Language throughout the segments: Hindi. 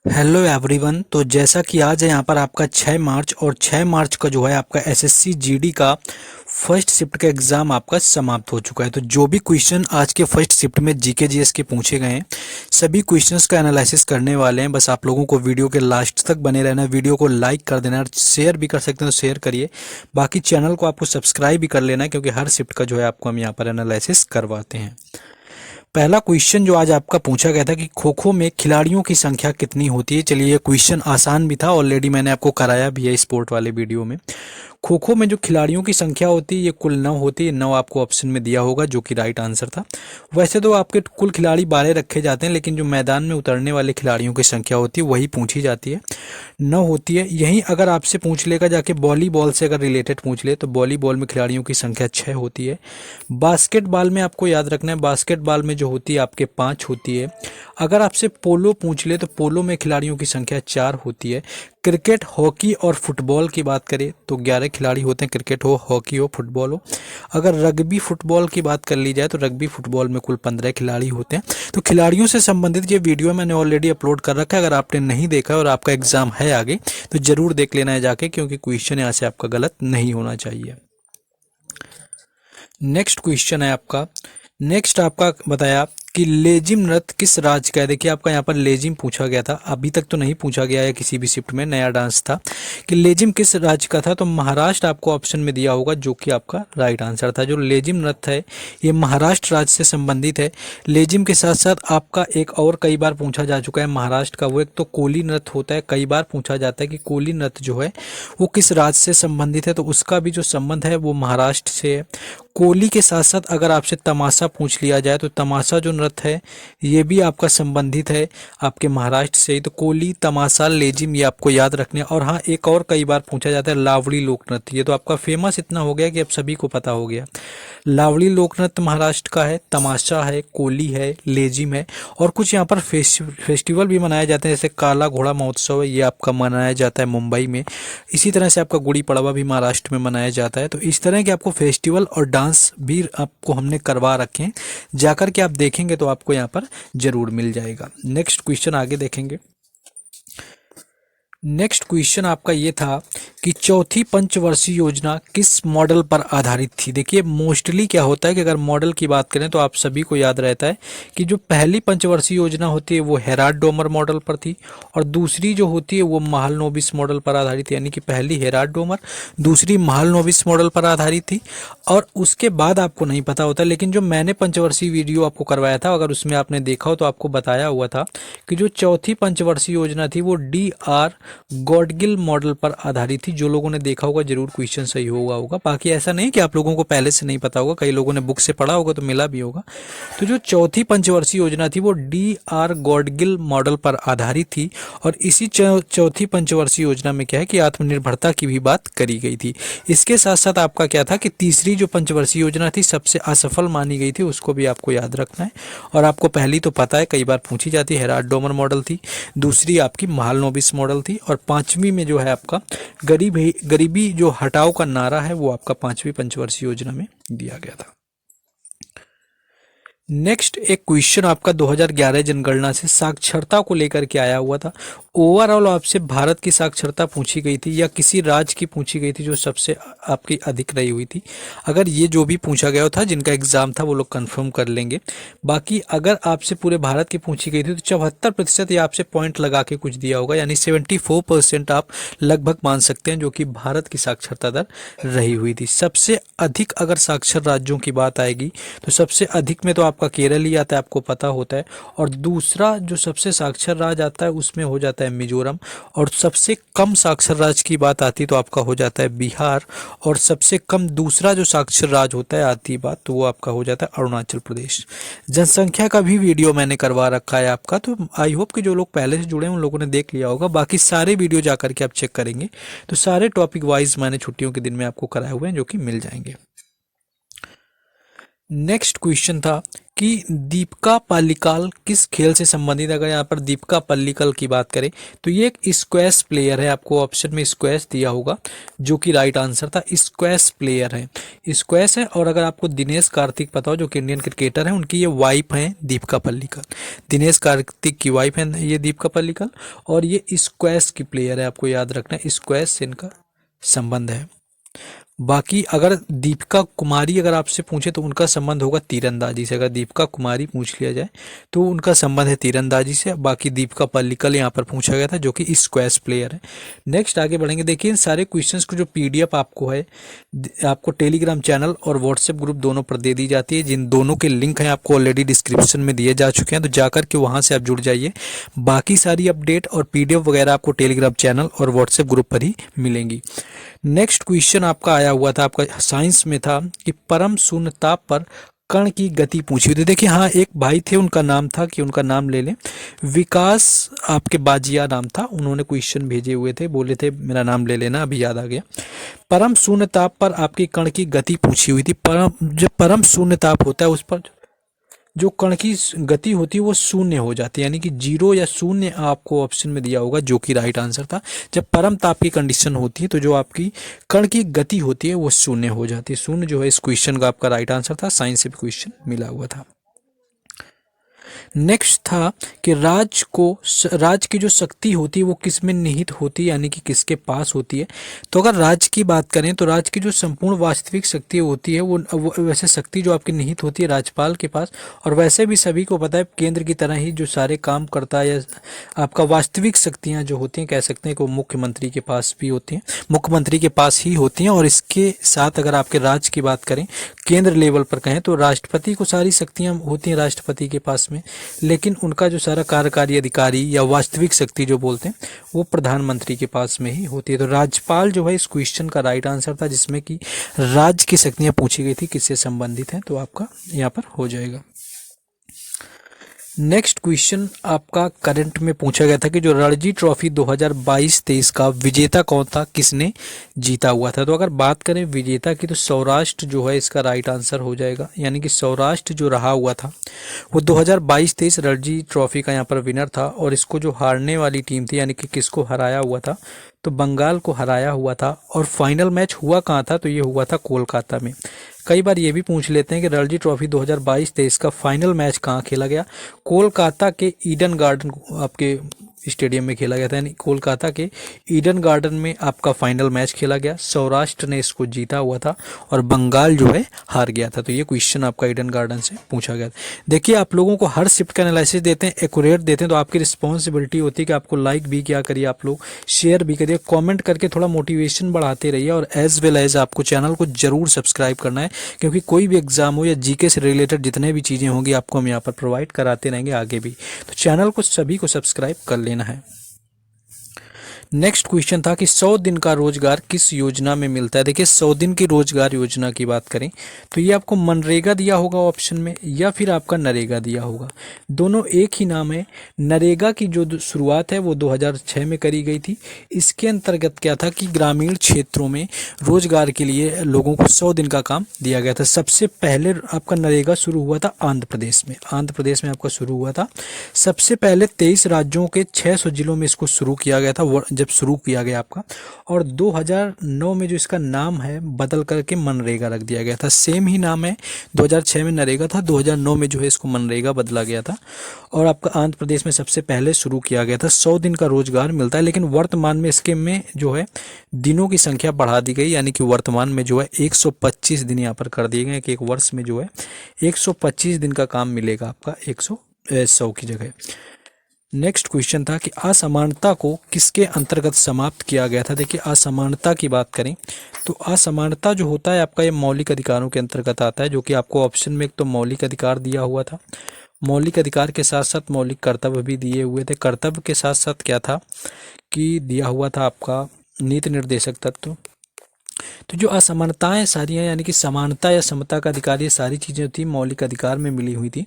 Hello everyone. तो जैसा कि आज है यहाँ पर आपका 6 मार्च और 6 मार्च का जो है आपका एसएससी जीडी का फर्स्ट शिफ्ट का एग्ज़ाम आपका समाप्त हो चुका है। तो जो भी क्वेश्चन आज के फर्स्ट शिफ्ट में जीके जीएस के पूछे गए हैं, सभी क्वेश्चंस का एनालिसिस करने वाले हैं। बस आप लोगों को वीडियो के लास्ट तक बने रहना है, वीडियो को लाइक कर देना है और शेयर भी कर सकते हैं तो शेयर करिए। बाकी चैनल को आपको सब्सक्राइब भी कर लेना है, क्योंकि हर शिफ्ट का जो है आपको हम यहाँ पर एनालिसिस करवाते हैं। पहला क्वेश्चन जो आज आपका पूछा गया था कि खो खो में खिलाड़ियों की संख्या कितनी होती है। चलिए, ये क्वेश्चन आसान भी था, ऑलरेडी मैंने आपको कराया भी है स्पोर्ट वाले वीडियो में। खो खो में जो खिलाड़ियों की संख्या होती है ये कुल 9 होती है। 9 आपको ऑप्शन में दिया होगा, जो कि राइट आंसर था। वैसे तो आपके कुल खिलाड़ी 12 रखे जाते हैं, लेकिन जो मैदान में उतरने वाले खिलाड़ियों की संख्या होती है वही पूछी जाती है, 9 होती है। यहीं अगर आपसे पूछ लेगा जाके वॉलीबॉल से अगर रिलेटेड पूछ ले, तो वॉलीबॉल में खिलाड़ियों की संख्या 6 होती है। बास्केटबॉल में आपको याद रखना है, बास्केटबॉल में जो होती है आपके 5 होती है। अगर आपसे पोलो पूछ ले तो पोलो में खिलाड़ियों की संख्या 4 होती है। क्रिकेट, हॉकी और फुटबॉल की बात करें तो 11 खिलाड़ी होते हैं, क्रिकेट हो, हॉकी हो, फुटबॉल हो। अगर रग्बी फुटबॉल की बात कर ली जाए तो रग्बी फुटबॉल में कुल 15 खिलाड़ी होते हैं। तो खिलाड़ियों से संबंधित ये वीडियो मैंने ऑलरेडी अपलोड कर रखा है। अगर आपने नहीं देखा और आपका एग्जाम है आगे, तो जरूर देख लेना है जाके, क्योंकि क्वेश्चन यहाँ से आपका गलत नहीं होना चाहिए। नेक्स्ट क्वेश्चन है आपका। नेक्स्ट आपका बताया कि लेजिम नृत्य किस राज्य का है। देखिए, आपका यहाँ पर लेजिम पूछा गया था, अभी तक तो नहीं पूछा गया है किसी भी शिफ्ट में, नया डांस था कि लेजिम किस राज्य का था। तो महाराष्ट्र आपको ऑप्शन में दिया होगा, जो कि आपका राइट आंसर था। जो लेजिम नृत्य है ये महाराष्ट्र राज्य से संबंधित है। लेजिम के साथ साथ आपका एक और कई बार पूछा जा चुका है महाराष्ट्र का, वो एक तो कोली नृत्य होता है। कई बार पूछा जाता है कि कोली नृत्य जो है वो किस राज्य से संबंधित है, तो उसका भी जो संबंध है वो महाराष्ट्र से है। कोली के साथ साथ अगर आपसे तमाशा पूछ लिया जाए तो तमाशा जो नृत्य है ये भी आपका संबंधित है आपके महाराष्ट्र से ही। तो कोली, तमाशा, लेजिम ये आपको याद रखने। और हाँ, एक और कई बार पूछा जाता है लावड़ी लोक नृत्य। ये तो आपका फेमस इतना हो गया कि अब सभी को पता हो गया। लावड़ी लोक नृत्य महाराष्ट्र का है, तमाशा है, कोली है, लेजिम है। और कुछ यहाँ पर फेस्टिवल भी मनाए जाते हैं, जैसे काला घोड़ा महोत्सव है, ये आपका मनाया जाता है मुंबई में। इसी तरह से आपका गुड़ी पड़वा भी महाराष्ट्र में मनाया जाता है। तो इस तरह के आपको फेस्टिवल और डांस भी आपको हमने करवा रखे हैं, जाकर के आप देखेंगे तो आपको यहाँ पर जरूर मिल जाएगा। नेक्स्ट क्वेश्चन आगे देखेंगे। नेक्स्ट क्वेश्चन आपका ये था कि चौथी पंचवर्षीय योजना किस मॉडल पर आधारित थी। देखिए, मोस्टली क्या होता है कि अगर मॉडल की बात करें तो आप सभी को याद रहता है कि जो पहली पंचवर्षीय योजना होती है वो हेराल्ड डोमर मॉडल पर थी, और दूसरी जो होती है वो महालनोबिस मॉडल पर आधारित थी। यानी कि पहली हेराल्ड डोमर, दूसरी महालनोबिस मॉडल पर आधारित थी। और उसके बाद आपको नहीं पता होता, लेकिन जो मैंने पंचवर्षीय वीडियो आपको करवाया था, अगर उसमें आपने देखा हो तो आपको बताया हुआ था कि जो चौथी पंचवर्षीय योजना थी वो DR गॉडगिल मॉडल पर आधारित थी। जो लोगों ने देखा होगा जरूर क्वेश्चन सही होगा। बाकी ऐसा नहीं कि आप लोगों को पहले से नहीं पता होगा, कई लोगों ने बुक से पढ़ा होगा तो मिला भी होगा। तो जो चौथी पंचवर्षीय योजना थी वो DR गॉडगिल मॉडल पर आधारित थी। और इसी चौथी पंचवर्षीय योजना में क्या है कि आत्मनिर्भरता की भी बात करी गई थी। इसके साथ साथ आपका क्या था कि तीसरी जो पंचवर्षीय योजना थी सबसे असफल मानी गई थी, उसको भी आपको याद रखना है। और आपको पहली तो पता है, कई बार पूछी जाती है, हेराल्ड डोमर मॉडल थी। दूसरी आपकी महालनोबिस मॉडल थी। और पांचवी में जो है आपका गरीबी जो हटाओ का नारा है वो आपका पांचवी पंचवर्षीय योजना में दिया गया था। नेक्स्ट एक क्वेश्चन आपका 2011 जनगणना से साक्षरता को लेकर के आया हुआ था। ओवरऑल आपसे भारत की साक्षरता पूछी गई थी या किसी राज्य की पूछी गई थी जो सबसे आपकी अधिक रही हुई थी। अगर ये जो भी पूछा गया था, जिनका एग्जाम था वो लोग कंफर्म कर लेंगे। बाकी अगर आपसे पूरे भारत की पूछी गई थी तो 74% या आपसे पॉइंट लगा के कुछ दिया होगा, यानी 74% आप लगभग मान सकते हैं जो कि भारत की साक्षरता दर रही हुई थी। सबसे अधिक अगर साक्षर राज्यों की बात आएगी तो सबसे अधिक में तो आपका केरल ही आता है, आपको पता होता है। और दूसरा जो सबसे साक्षर राज्य आता है उसमें हो जाता है मिजोरम। और सबसे कम साक्षर राज्य की बात आती तो आपका हो जाता है बिहार। और सबसे कम दूसरा जो साक्षर राज्य होता है आती बात, तो वो आपका हो जाता है अरुणाचल प्रदेश। जनसंख्या का भी वीडियो मैंने करवा रखा है आपका, तो आई होप कि जो लोग पहले से जुड़े हैं उन लोगों ने देख लिया होगा। बाकी सारे वीडियो जाकर के आप चेक करेंगे तो सारे टॉपिक वाइज मैंने छुट्टियों के दिन में आपको कराए हुए हैं, जो कि मिल जाएंगे। नेक्स्ट क्वेश्चन था कि दीपिका पल्लिकल किस खेल से संबंधित है। अगर यहाँ पर दीपिका पल्लिकल की बात करें तो ये एक स्क्वैश प्लेयर है, आपको ऑप्शन में स्क्वैश दिया होगा जो कि राइट आंसर था, स्क्वैश प्लेयर है, स्क्वैश है। और अगर आपको दिनेश कार्तिक पता हो जो कि इंडियन क्रिकेटर है, उनकी ये वाइफ है दीपिका पल्लिकल, दिनेश कार्तिक की वाइफ है ये दीपिका पल्लिकल, और ये स्क्वैश की प्लेयर है, आपको याद रखना है, स्क्वैश से इनका संबंध है। बाकी अगर दीपिका कुमारी अगर आपसे पूछे तो उनका संबंध होगा तीरंदाजी से, अगर दीपिका कुमारी पूछ लिया जाए तो उनका संबंध है तीरंदाजी से। बाकी दीपिका पल्लिकल यहाँ पर पूछा गया था जो कि स्क्वैश प्लेयर है। नेक्स्ट आगे बढ़ेंगे, देखिए इन सारे क्वेश्चंस को जो पीडीएफ आपको है, आपको टेलीग्राम चैनल और व्हाट्सएप ग्रुप दोनों पर दे दी जाती है, जिन दोनों के लिंक हैं आपको ऑलरेडी डिस्क्रिप्शन में दिए जा चुके हैं, तो जाकर के वहाँ से आप जुड़ जाइए। बाकी सारी अपडेट और पीडीएफ वगैरह आपको टेलीग्राम चैनल और व्हाट्सएप ग्रुप पर ही मिलेंगी। नेक्स्ट क्वेश्चन आपका आया हुआ था, आपका साइंस में था कि परम शून्य ताप पर कण की गति पूछी हुई थी। देखिए हाँ, एक भाई थे, उनका नाम था, कि उनका नाम ले लें, विकास आपके बाजिया नाम था, उन्होंने क्वेश्चन भेजे हुए थे, बोले थे मेरा नाम ले लेना, अभी याद आ गया। परम शून्य ताप पर आपकी कण की गति पूछी हुई थी। जब परम शून्य ताप होता है उस पर जो कण की गति होती है वो शून्य हो जाती है, यानी कि 0 या 0 आपको ऑप्शन में दिया होगा जो कि राइट आंसर था। जब परम ताप की कंडीशन होती है तो जो आपकी कण की गति होती है वो शून्य हो जाती है। शून्य जो है इस क्वेश्चन का आपका राइट आंसर था, साइंस से भी क्वेश्चन मिला हुआ था। नेक्स्ट था कि राज की जो शक्ति होती है वो किस में निहित होती है, यानी कि किसके पास होती है। तो अगर राज की बात करें तो राज की जो संपूर्ण वास्तविक शक्ति होती है वो वैसे शक्ति जो आपकी निहित होती है राजपाल के पास, और वैसे भी सभी को पता है केंद्र की तरह ही जो सारे काम करता है, या आपका वास्तविक शक्तियाँ जो होती हैं कह सकते हैं कि वो मुख्यमंत्री के पास भी होती हैं, मुख्यमंत्री के पास ही होती हैं। और इसके साथ अगर आपके राज्य की बात करें केंद्र लेवल पर कहें तो राष्ट्रपति को सारी शक्तियाँ होती हैं राष्ट्रपति के पास में, लेकिन उनका जो सारा कार्यकारी अधिकारी या वास्तविक शक्ति जो बोलते हैं वो प्रधानमंत्री के पास में ही होती है। तो राज्यपाल जो है इस क्वेश्चन का राइट आंसर था, जिसमें कि राज्य की शक्तियां पूछी गई थी किससे संबंधित हैं, तो आपका यहाँ पर हो जाएगा। नेक्स्ट क्वेश्चन आपका करंट में पूछा गया था कि जो रणजी ट्रॉफी 2022-23 का विजेता कौन था, किसने जीता हुआ था। तो अगर बात करें विजेता की तो सौराष्ट्र जो है इसका राइट आंसर हो जाएगा, यानी कि सौराष्ट्र जो रहा हुआ था वो 2022-23 रणजी ट्रॉफी का यहाँ पर विनर था। और इसको जो हारने वाली टीम थी, यानी कि किसको हराया हुआ था, तो बंगाल को हराया हुआ था। और फाइनल मैच हुआ कहाँ था, तो ये हुआ था कोलकाता में। कई बार ये भी पूछ लेते हैं कि रणजी ट्रॉफी 2022-23 का फाइनल मैच कहाँ खेला गया, कोलकाता के ईडन गार्डन आपके स्टेडियम में खेला गया था, यानी कोलकाता के ईडन गार्डन में आपका फाइनल मैच खेला गया। सौराष्ट्र ने इसको जीता हुआ था और बंगाल जो है हार गया था। तो ये क्वेश्चन आपका ईडन गार्डन से पूछा गया था। देखिए आप लोगों को हर शिफ्ट का एनालिसिस देते हैं, एक्यूरेट देते हैं, तो आपकी रिस्पॉन्सिबिलिटी होती है कि आपको लाइक भी क्या करिए, आप लोग शेयर भी करिए, कॉमेंट करके थोड़ा मोटिवेशन बढ़ाते रहिए, और एज वेल एज आपको चैनल को जरूर सब्सक्राइब करना है, क्योंकि कोई भी एग्जाम हो या जीके से रिलेटेड जितने भी चीज़ें होंगी आपको हम यहाँ पर प्रोवाइड कराते रहेंगे आगे भी। तो चैनल को सभी को सब्सक्राइब कर लेना है। नेक्स्ट क्वेश्चन था कि 100 दिन का रोजगार किस योजना में मिलता है। देखिए 100 दिन की रोजगार योजना की बात करें तो ये आपको मनरेगा दिया होगा ऑप्शन में, या फिर आपका नरेगा दिया होगा, दोनों एक ही नाम है। नरेगा की जो शुरुआत है वो 2006 में करी गई थी। इसके अंतर्गत क्या था कि ग्रामीण क्षेत्रों में रोजगार के लिए लोगों को 100 दिन का काम दिया गया था। सबसे पहले आपका नरेगा शुरू हुआ था आंध्र प्रदेश में, आंध्र प्रदेश में आपका शुरू हुआ था। सबसे पहले 23 राज्यों के 600 जिलों में इसको शुरू किया गया था जब शुरू किया गया आपका, और 2009 में जो इसका नाम है बदल करके मनरेगा रख दिया गया था। सेम ही नाम है, 2006 में नरेगा था, 2009 में जो है इसको मनरेगा बदला गया था। और आपका आंध्र प्रदेश में सबसे पहले शुरू किया गया था। 100 दिन का रोजगार मिलता है, लेकिन वर्तमान में इसके में जो है दिनों की संख्या बढ़ा दी गई, यानी कि वर्तमान में जो है 125 दिन यहाँ पर कर दिए गए कि एक वर्ष में जो है 125 दिन का काम मिलेगा आपका 100 की जगह। नेक्स्ट क्वेश्चन था कि असमानता को किसके अंतर्गत समाप्त किया गया था। देखिए असमानता की बात करें तो असमानता जो होता है आपका ये मौलिक अधिकारों के अंतर्गत आता है, जो कि आपको ऑप्शन में एक तो मौलिक अधिकार दिया हुआ था, मौलिक अधिकार के साथ साथ मौलिक कर्तव्य भी दिए हुए थे। कर्तव्य के साथ साथ क्या था कि दिया हुआ था आपका नीति निर्देशक तत्व, तो जो असमानताएं सारी हैं, यानी कि समानता या समता का अधिकार, ये सारी चीज़ें थी मौलिक अधिकार में मिली हुई थी,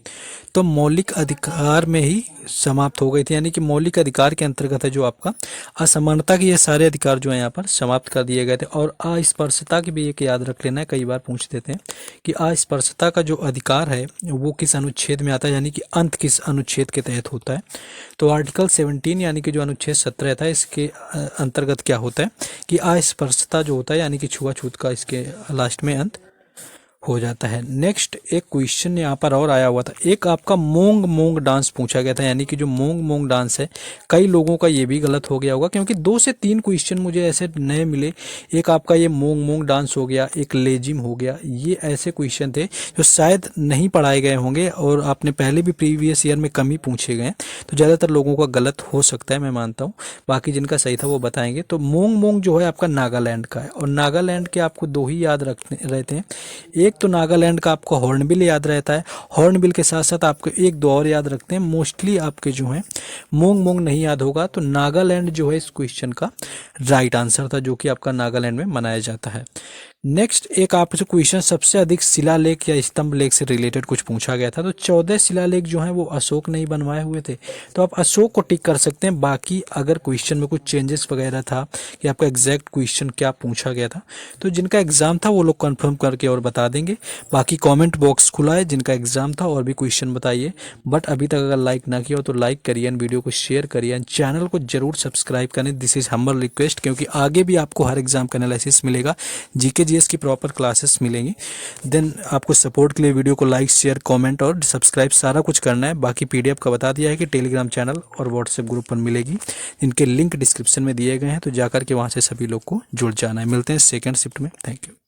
तो मौलिक अधिकार में ही समाप्त हो गई थी। यानी कि मौलिक अधिकार के अंतर्गत है जो आपका असमानता के ये सारे अधिकार जो है यहाँ पर समाप्त कर दिए गए थे। और अस्पृश्यता की भी एक याद रख लेना है, कई बार पूछ देते हैं कि अस्पृश्यता का जो अधिकार है वो किस अनुच्छेद में आता है, यानी कि अंत किस अनुच्छेद के तहत होता है। तो आर्टिकल 17 यानी कि जो अनुच्छेद 17 था, इसके अंतर्गत क्या होता है कि अस्पृश्यता जो होता है यानी कि छुआछूत का इसके लास्ट में अंत हो जाता है। नेक्स्ट एक क्वेश्चन यहाँ पर और आया हुआ था, एक आपका मोंग मोंग डांस पूछा गया था, यानी कि जो मोंग मोंग डांस है, कई लोगों का ये भी गलत हो गया होगा क्योंकि 2 से 3 क्वेश्चन मुझे ऐसे नए मिले। एक आपका ये मोंग मोंग डांस हो गया, एक लेजिम हो गया, ये ऐसे क्वेश्चन थे जो शायद नहीं पढ़ाए गए होंगे और आपने पहले भी प्रीवियस ईयर में कम ही पूछे गए, तो ज़्यादातर लोगों का गलत हो सकता है, मैं मानता हूँ। बाकी जिनका सही था वो बताएंगे। तो मोंग मोंग जो है आपका नागालैंड का है, और नागालैंड के आपको 2 ही याद रखने रहते हैं। एक तो नागालैंड का आपको हॉर्नबिल याद रहता है, हॉर्नबिल के साथ साथ आपको एक दो और याद रखते हैं। मोस्टली आपके जो है मोंग मोंग नहीं याद होगा, तो नागालैंड जो है इस क्वेश्चन का राइट आंसर था, जो कि आपका नागालैंड में मनाया जाता है। नेक्स्ट एक आपसे क्वेश्चन, सबसे अधिक शिलालेख या स्तंभ लेख से रिलेटेड कुछ पूछा गया था। तो 14 शिलालेख जो हैं वो अशोक ने ही बनवाए हुए थे, तो आप अशोक को टिक कर सकते हैं। बाकी अगर क्वेश्चन में कुछ चेंजेस वगैरह था कि आपका एग्जैक्ट क्वेश्चन क्या पूछा गया था, तो जिनका एग्जाम था वो लोग कंफर्म करके और बता देंगे। बाकी कमेंट बॉक्स खुला है, जिनका एग्जाम था और भी क्वेश्चन बताइए। बट अभी तक अगर लाइक ना किया हो तो लाइक करिए, वीडियो को शेयर करिए, चैनल को जरूर सब्सक्राइब करें। दिस इज हम्बल रिक्वेस्ट, क्योंकि आगे भी आपको हर एग्जाम का एनालिसिस मिलेगा, जीके जीएस की प्रॉपर क्लासेस मिलेंगी। देन आपको सपोर्ट के लिए वीडियो को लाइक शेयर कमेंट और सब्सक्राइब सारा कुछ करना है। बाकी पीडीएफ का बता दिया है कि टेलीग्राम चैनल और व्हाट्सएप ग्रुप पर मिलेगी, इनके लिंक डिस्क्रिप्शन में दिए गए हैं, तो जाकर के वहाँ से सभी लोग को जुड़ जाना है। मिलते हैं सेकेंड शिफ्ट में। Thank you.